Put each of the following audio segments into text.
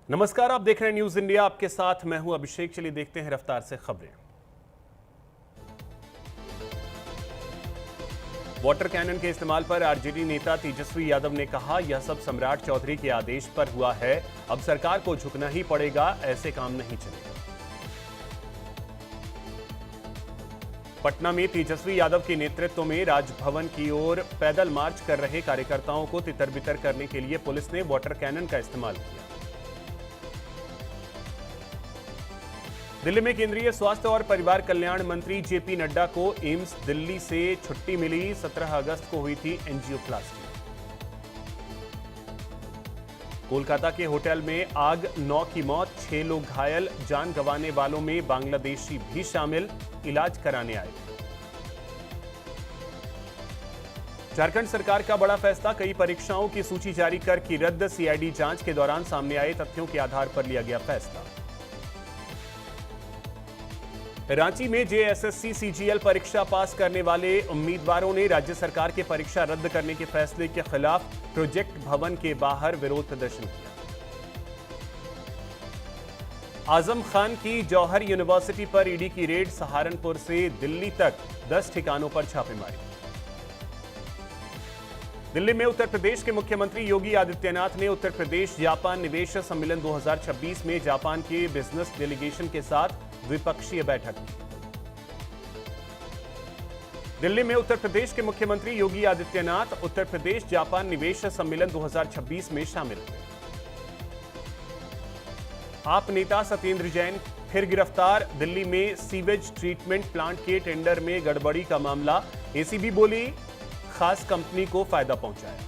नमस्कार, आप देख रहे हैं न्यूज इंडिया। आपके साथ मैं हूं अभिषेक। चलिए देखते हैं रफ्तार से खबरें। वाटर कैनन के इस्तेमाल पर आरजेडी नेता तेजस्वी यादव ने कहा, यह सब सम्राट चौधरी के आदेश पर हुआ है। अब सरकार को झुकना ही पड़ेगा, ऐसे काम नहीं चलेगा। पटना में तेजस्वी यादव के नेतृत्व में राजभवन की ओर पैदल मार्च कर रहे कार्यकर्ताओं को तितर बितर करने के लिए पुलिस ने वाटर कैनन का इस्तेमाल किया। दिल्ली में केंद्रीय स्वास्थ्य और परिवार कल्याण मंत्री जेपी नड्डा को एम्स दिल्ली से छुट्टी मिली। 17 अगस्त को हुई थी एंजियोप्लास्टी। कोलकाता के होटल में आग, 9 की मौत, 6 लोग घायल। जान गंवाने वालों में बांग्लादेशी भी शामिल, इलाज कराने आए। झारखंड सरकार का बड़ा फैसला, कई परीक्षाओं की सूची जारी कर की रद्द। सीआईडी जांच के दौरान सामने आए तथ्यों के आधार पर लिया गया फैसला। रांची में जेएसएससी सीजीएल परीक्षा पास करने वाले उम्मीदवारों ने राज्य सरकार के परीक्षा रद्द करने के फैसले के खिलाफ प्रोजेक्ट भवन के बाहर विरोध प्रदर्शन किया। आजम खान की जौहर यूनिवर्सिटी पर ईडी की रेड, सहारनपुर से दिल्ली तक 10 ठिकानों पर छापेमारी। दिल्ली में उत्तर प्रदेश के मुख्यमंत्री योगी आदित्यनाथ ने उत्तर प्रदेश जापान निवेश सम्मेलन 2026 में जापान के बिजनेस डेलीगेशन के साथ द्विपक्षीय बैठक की। दिल्ली में उत्तर प्रदेश के मुख्यमंत्री योगी आदित्यनाथ उत्तर प्रदेश जापान निवेश सम्मेलन 2026 में शामिल हुए। आप नेता सत्येंद्र जैन फिर गिरफ्तार। दिल्ली में सीवेज ट्रीटमेंट प्लांट के टेंडर में गड़बड़ी का मामला, एसीबी बोली खास कंपनी को फायदा पहुंचाया।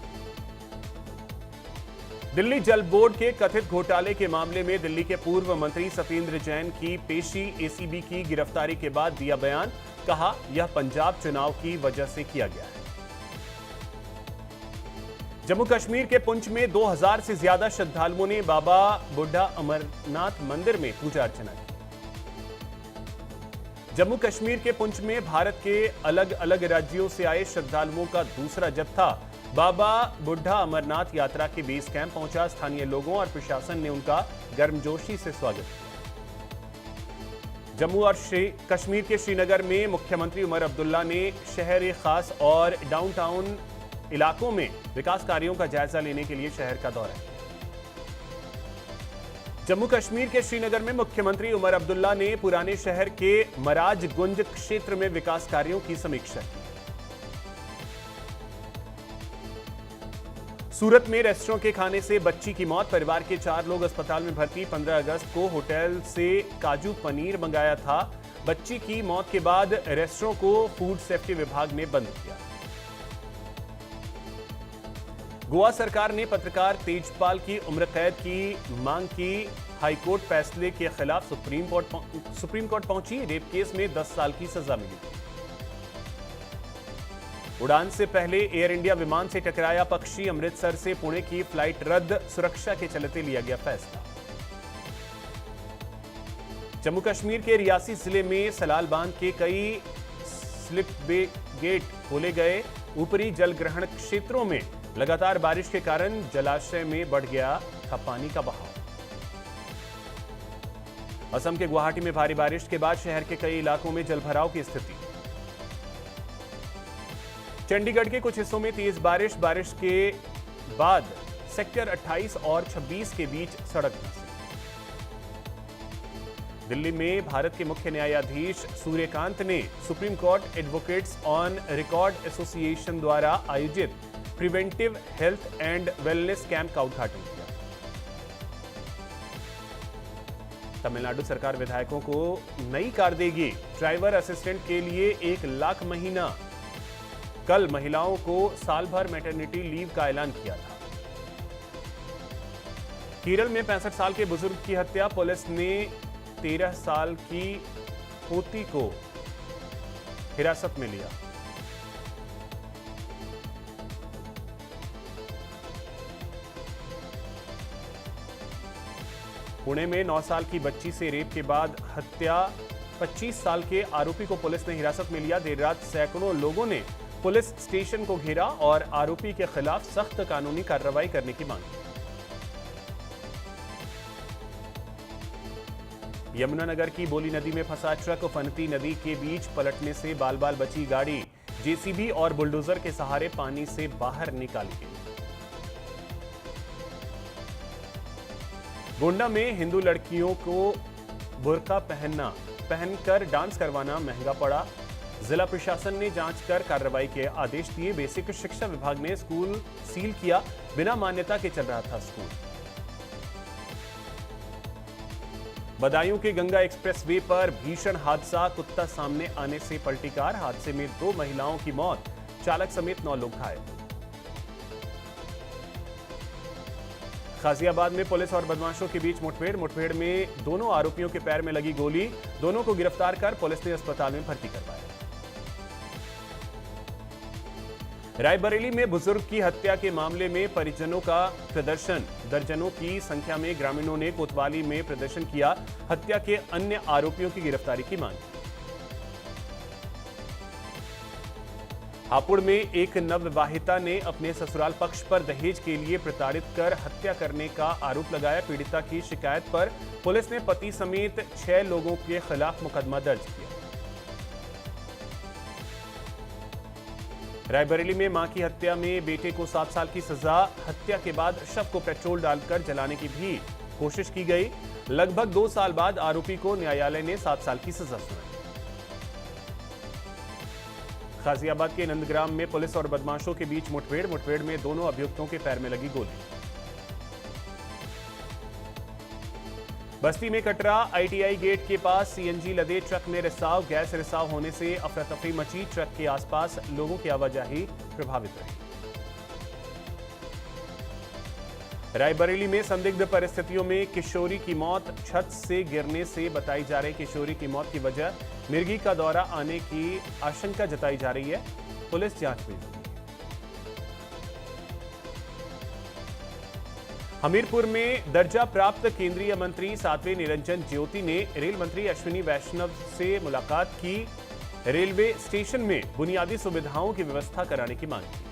दिल्ली जल बोर्ड के कथित घोटाले के मामले में दिल्ली के पूर्व मंत्री सत्येंद्र जैन की पेशी, एसीबी की गिरफ्तारी के बाद दिया बयान। कहा, यह पंजाब चुनाव की वजह से किया गया है। जम्मू कश्मीर के पुंछ में 2000 से ज्यादा श्रद्धालुओं ने बाबा बुढ़ा अमरनाथ मंदिर में पूजा अर्चना की। जम्मू कश्मीर के पुंछ में भारत के अलग अलग राज्यों से आए श्रद्धालुओं का दूसरा जत्था बाबा बुढ़ा अमरनाथ यात्रा के बेस कैंप पहुंचा। स्थानीय लोगों और प्रशासन ने उनका गर्मजोशी से स्वागत किया। जम्मू और कश्मीर के श्रीनगर में मुख्यमंत्री उमर अब्दुल्ला ने शहर खास और डाउनटाउन इलाकों में विकास कार्यों का जायजा लेने के लिए शहर का दौरा किया। जम्मू कश्मीर के श्रीनगर में मुख्यमंत्री उमर अब्दुल्ला ने पुराने शहर के मराजगुंज क्षेत्र में विकास कार्यों की समीक्षा की। सूरत में रेस्टोरेंट के खाने से बच्ची की मौत, परिवार के 4 लोग अस्पताल में भर्ती। 15 अगस्त को होटल से काजू पनीर मंगाया था। बच्ची की मौत के बाद रेस्टोरेंट को फूड सेफ्टी विभाग ने बंद किया। गोवा सरकार ने पत्रकार तेजपाल की उम्र कैद की मांग की। हाईकोर्ट फैसले के खिलाफ सुप्रीम कोर्ट पहुंची। रेप केस में 10 साल की सजा मिली थी। उड़ान से पहले एयर इंडिया विमान से टकराया पक्षी, अमृतसर से पुणे की फ्लाइट रद्द। सुरक्षा के चलते लिया गया फैसला। जम्मू कश्मीर के रियासी जिले में सलाल बांध के कई स्लिप गेट खोले गए। ऊपरी जल ग्रहण क्षेत्रों में लगातार बारिश के कारण जलाशय में बढ़ गया था पानी का बहाव। असम के गुवाहाटी में भारी बारिश के बाद शहर के कई इलाकों में जलभराव की स्थिति। चंडीगढ़ के कुछ हिस्सों में तेज बारिश के बाद सेक्टर 28 और 26 के बीच सड़क धंसी। दिल्ली में भारत के मुख्य न्यायाधीश सूर्यकांत ने supreme court advocates on record association द्वारा आयोजित preventive health and wellness camp का उद्घाटन किया। तमिलनाडु सरकार विधायकों को नई कार देगी। ड्राइवर असिस्टेंट के लिए 1 लाख महीना। कल महिलाओं को साल भर मैटरनिटी लीव का ऐलान किया था। केरल में 65 साल के बुजुर्ग की हत्या, पुलिस ने 13 साल की पोती को हिरासत में लिया। पुणे में 9 साल की बच्ची से रेप के बाद हत्या, 25 साल के आरोपी को पुलिस ने हिरासत में लिया। देर रात सैकड़ों लोगों ने पुलिस स्टेशन को घेरा और आरोपी के खिलाफ सख्त कानूनी कार्रवाई करने की मांग की। यमुनानगर की बोली नदी में फंसा ट्रक उफनती नदी के बीच पलटने से बाल बाल बची गाड़ी। जेसीबी और बुलडोजर के सहारे पानी से बाहर निकाली गई। गोंडा में हिंदू लड़कियों को बुर्का पहनकर डांस करवाना महंगा पड़ा। जिला प्रशासन ने जांच कर कार्रवाई के आदेश दिए। बेसिक शिक्षा विभाग ने स्कूल सील किया। बिना मान्यता के चल रहा था स्कूल। बदायूं के गंगा एक्सप्रेसवे पर भीषण हादसा। कुत्ता सामने आने से पलटी कार। हादसे में 2 महिलाओं की मौत, चालक समेत 9 लोग घायल। गाजियाबाद में पुलिस और बदमाशों के बीच मुठभेड़ में दोनों आरोपियों के पैर में लगी गोली। दोनों को गिरफ्तार कर पुलिस ने अस्पताल में भर्ती करवाया। रायबरेली में बुजुर्ग की हत्या के मामले में परिजनों का प्रदर्शन। दर्जनों की संख्या में ग्रामीणों ने कोतवाली में प्रदर्शन किया। हत्या के अन्य आरोपियों की गिरफ्तारी की मांग की। हापुड़ में एक नवविवाहिता ने अपने ससुराल पक्ष पर दहेज के लिए प्रताड़ित कर हत्या करने का आरोप लगाया। पीड़िता की शिकायत पर पुलिस ने पति समेत 6 लोगों के खिलाफ मुकदमा दर्ज किया। रायबरेली में मां की हत्या में बेटे को 7 साल की सजा। हत्या के बाद शव को पेट्रोल डालकर जलाने की भी कोशिश की गई। लगभग 2 साल बाद आरोपी को न्यायालय ने 7 साल की सजा सुनाई। गाजियाबाद के नंदग्राम में पुलिस और बदमाशों के बीच मुठभेड़ में दोनों अभियुक्तों के पैर में लगी गोली। बस्ती में कटरा आईटीआई गेट के पास सीएनजी लदे ट्रक में रिसाव। गैस रिसाव होने से अफरा तफरी मची। ट्रक के आसपास लोगों की आवाजाही प्रभावित रही। रायबरेली में संदिग्ध परिस्थितियों में किशोरी की मौत। छत से गिरने से बताई जा रही किशोरी की मौत की वजह मिर्गी का दौरा आने की आशंका जताई जा रही है। पुलिस जांच में जुटी। हमीरपुर में दर्जा प्राप्त केंद्रीय मंत्री साध्वी निरंजन ज्योति ने रेल मंत्री अश्विनी वैष्णव से मुलाकात की। रेलवे स्टेशन में बुनियादी सुविधाओं की व्यवस्था कराने की मांग की।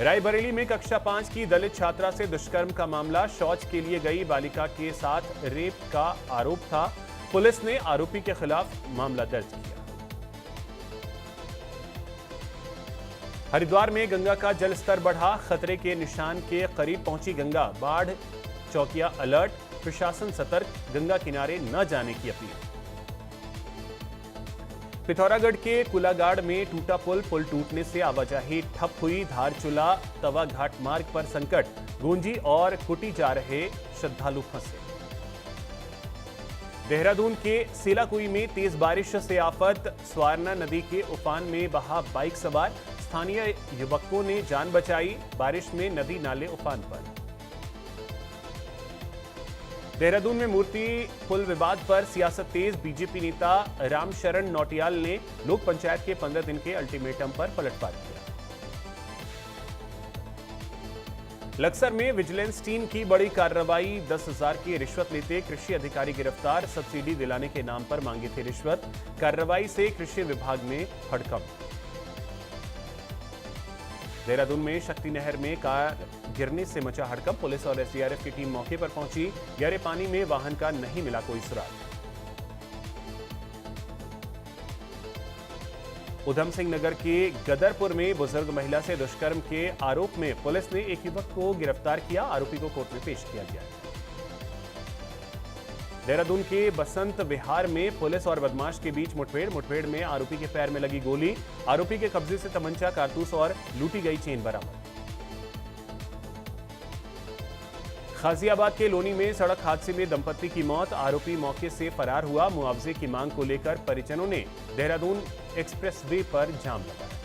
रायबरेली में कक्षा 5 की दलित छात्रा से दुष्कर्म का मामला। शौच के लिए गई बालिका के साथ रेप का आरोप था। पुलिस ने आरोपी के खिलाफ मामला दर्ज किया। हरिद्वार में गंगा का जल स्तर बढ़ा। खतरे के निशान के करीब पहुंची गंगा। बाढ़ चौकिया अलर्ट। प्रशासन सतर्क। गंगा किनारे न जाने की अपील। पिथौरागढ़ के कुलागाड़ में टूटा पुल टूटने से आवाजाही ठप हुई। धारचूला तवा घाट मार्ग पर संकट। गूंजी और कुटी जा रहे श्रद्धालु फंसे। देहरादून के सेलाकुई में तेज बारिश से आफत। स्वारना नदी के उफान में बहा बाइक सवार। स्थानीय युवकों ने जान बचाई। बारिश में नदी नाले उफान पर। देहरादून में मूर्ति पुल विवाद पर सियासत तेज। बीजेपी नेता रामशरण नौटियाल ने लोक पंचायत के 15 दिन के अल्टीमेटम पर पलटवार किया। लक्सर में विजिलेंस टीम की बड़ी कार्रवाई। 10,000 की रिश्वत लेते कृषि अधिकारी गिरफ्तार। सब्सिडी दिलाने के नाम पर मांगी थी रिश्वत। कार्रवाई से कृषि विभाग में हड़कंप। देहरादून में शक्ति नहर में कार गिरने से मचा हड़कंप। पुलिस और एसडीआरएफ की टीम मौके पर पहुंची। गहरे पानी में वाहन का नहीं मिला कोई सुराग। उधम सिंह नगर के गदरपुर में बुजुर्ग महिला से दुष्कर्म के आरोप में पुलिस ने एक युवक को गिरफ्तार किया। आरोपी को कोर्ट में पेश किया गया। देहरादून के बसंत विहार में पुलिस और बदमाश के बीच मुठभेड़ में आरोपी के पैर में लगी गोली। आरोपी के कब्जे से तमंचा, कारतूस और लूटी गई चेन बरामद। गाजियाबाद के लोनी में सड़क हादसे में दंपत्ति की मौत। आरोपी मौके से फरार हुआ। मुआवजे की मांग को लेकर परिजनों ने देहरादून एक्सप्रेसवे पर जाम लगाया।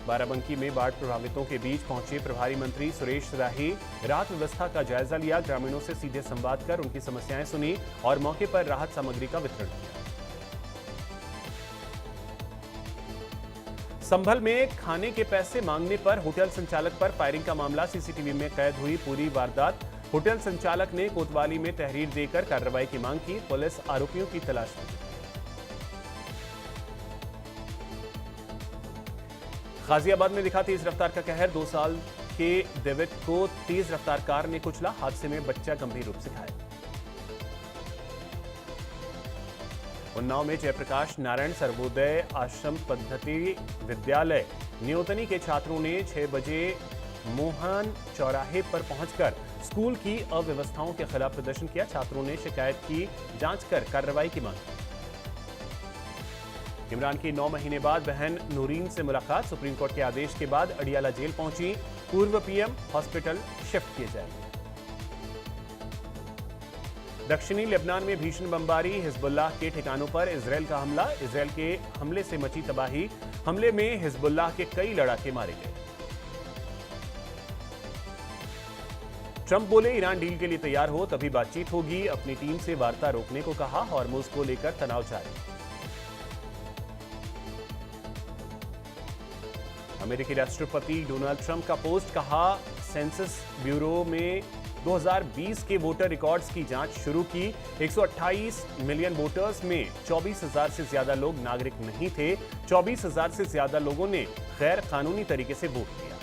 बाराबंकी में बाढ़ प्रभावितों के बीच पहुंचे प्रभारी मंत्री सुरेश राही। राहत व्यवस्था का जायजा लिया। ग्रामीणों से सीधे संवाद कर उनकी समस्याएं सुनी और मौके पर राहत सामग्री का वितरण किया। संभल में खाने के पैसे मांगने पर होटल संचालक पर फायरिंग का मामला। सीसीटीवी में कैद हुई पूरी वारदात। होटल संचालक ने कोतवाली में तहरीर देकर कार्रवाई की मांग की। पुलिस आरोपियों की तलाश में। गाजियाबाद में दिखा तेज रफ्तार का कहर। 2 साल के देविक को तेज रफ्तार कार ने कुचला। हादसे में बच्चा गंभीर रूप से घायल। उन्नाव में जयप्रकाश नारायण सर्वोदय आश्रम पद्धति विद्यालय न्योतनी के छात्रों ने 6 बजे मोहन चौराहे पर पहुंचकर स्कूल की अव्यवस्थाओं के खिलाफ प्रदर्शन किया। छात्रों ने शिकायत की, जांच कर कार्रवाई की मांग की। इमरान की 9 महीने बाद बहन नूरीन से मुलाकात। सुप्रीम कोर्ट के आदेश के बाद अडियाला जेल पहुंची। पूर्व पीएम हॉस्पिटल शिफ्ट किए जाएंगे। दक्षिणी लेबनान में भीषण बमबारी। हिजबुल्लाह के ठिकानों पर इजरायल का हमला। इजरायल के हमले से मची तबाही। हमले में हिजबुल्लाह के कई लड़ाके मारे गए। ट्रंप बोले ईरान डील के लिए तैयार हो तभी बातचीत होगी। अपनी टीम से वार्ता रोकने को कहा। हॉर्मुज को लेकर तनाव जारी। अमेरिकी राष्ट्रपति डोनाल्ड ट्रंप का पोस्ट, कहा सेंसस ब्यूरो में 2020 के वोटर रिकॉर्ड्स की जांच शुरू की। 128 मिलियन वोटर्स में 24,000 से ज्यादा लोग नागरिक नहीं थे। 24,000 से ज्यादा लोगों ने गैर कानूनी तरीके से वोट किया।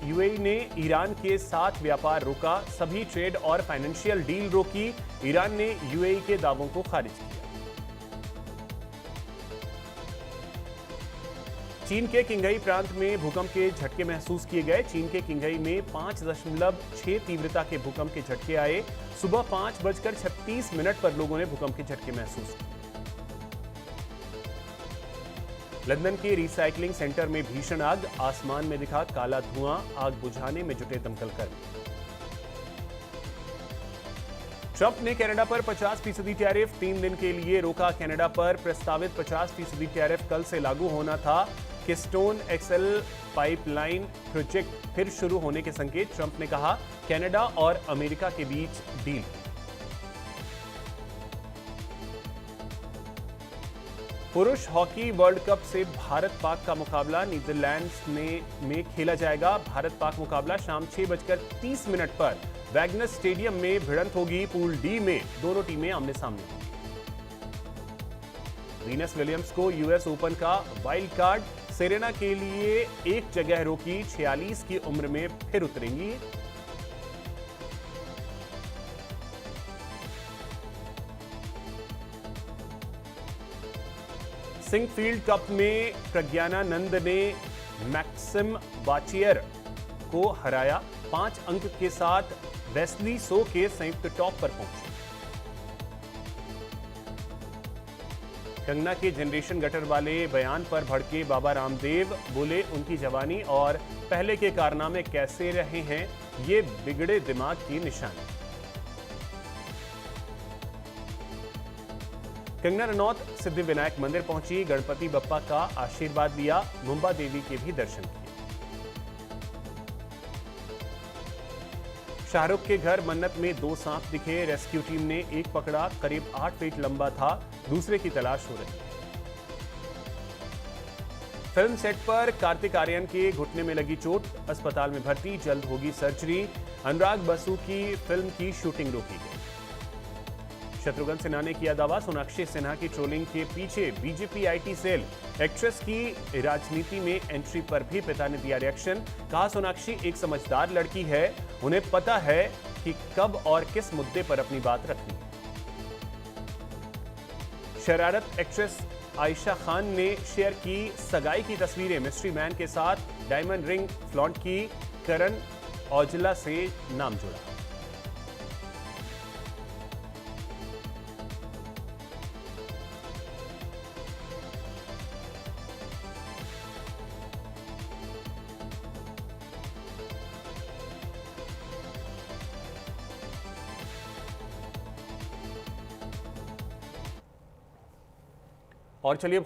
यूएई ने ईरान के साथ व्यापार रोका। सभी ट्रेड और फाइनेंशियल डील रोकी। ईरान ने यूएई के दावों को खारिज किया। चीन के किंघई प्रांत में भूकंप के झटके महसूस किए गए। चीन के किंघई में 5.6 तीव्रता के भूकंप के झटके आए। सुबह 5:36 पर लोगों ने भूकंप के झटके महसूस किए। लंदन के रिसाइकलिंग सेंटर में भीषण आग। आसमान में दिखा काला धुआं। आग बुझाने में जुटे दमकल कर्मी। ट्रंप ने कनाडा पर 50% टैरिफ 3 दिन के लिए रोका। कनाडा पर प्रस्तावित 50% टैरिफ कल से लागू होना था। किस्टोन एक्सेल पाइपलाइन प्रोजेक्ट फिर शुरू होने के संकेत। ट्रंप ने कहा कनाडा और अमेरिका के बीच डील। पुरुष हॉकी वर्ल्ड कप से भारत पाक का मुकाबला नीदरलैंड्स में खेला जाएगा। भारत पाक मुकाबला शाम 6:30 पर वैगनर स्टेडियम में भिड़ंत होगी। पूल डी में दोनों टीमें आमने सामने होंगी। वीनस विलियम्स को यूएस ओपन का वाइल्ड कार्ड। सेरेना के लिए एक जगह रोकी। 46 की उम्र में फिर उतरेंगी। सिंकफील्ड कप में प्रज्ञानानंद ने मैक्सिम वाचियर को हराया। 5 अंक के साथ वेस्ली सो के संयुक्त टॉप पर पहुंचे। कंगना के जनरेशन गटर वाले बयान पर भड़के बाबा रामदेव। बोले उनकी जवानी और पहले के कारनामे कैसे रहे हैं, ये बिगड़े दिमाग की निशानी। कंगना रनौत सिद्धिविनायक मंदिर पहुंची। गणपति बप्पा का आशीर्वाद लिया। मुंबा देवी के भी दर्शन किए। शाहरुख के घर मन्नत में 2 सांप दिखे। रेस्क्यू टीम ने एक पकड़ा। करीब 8 फीट लंबा था। दूसरे की तलाश हो रही है। फिल्म सेट पर कार्तिक आर्यन के घुटने में लगी चोट। अस्पताल में भर्ती। जल्द होगी सर्जरी। अनुराग बसु की फिल्म की शूटिंग रोकी गई। शत्रुघ्न सिन्हा ने किया दावा। सोनाक्षी सिन्हा की ट्रोलिंग के पीछे बीजेपी आईटी सेल। एक्ट्रेस की राजनीति में एंट्री पर भी पिता ने दिया रिएक्शन। कहा सोनाक्षी एक समझदार लड़की है। उन्हें पता है कि कब और किस मुद्दे पर अपनी बात रखनी है। शरारत एक्ट्रेस आयशा खान ने शेयर की सगाई की तस्वीरें। मिस्ट्री मैन के साथ डायमंड रिंग फ्लॉन्ट की। करण औजला से नाम जुड़ा। और चलिए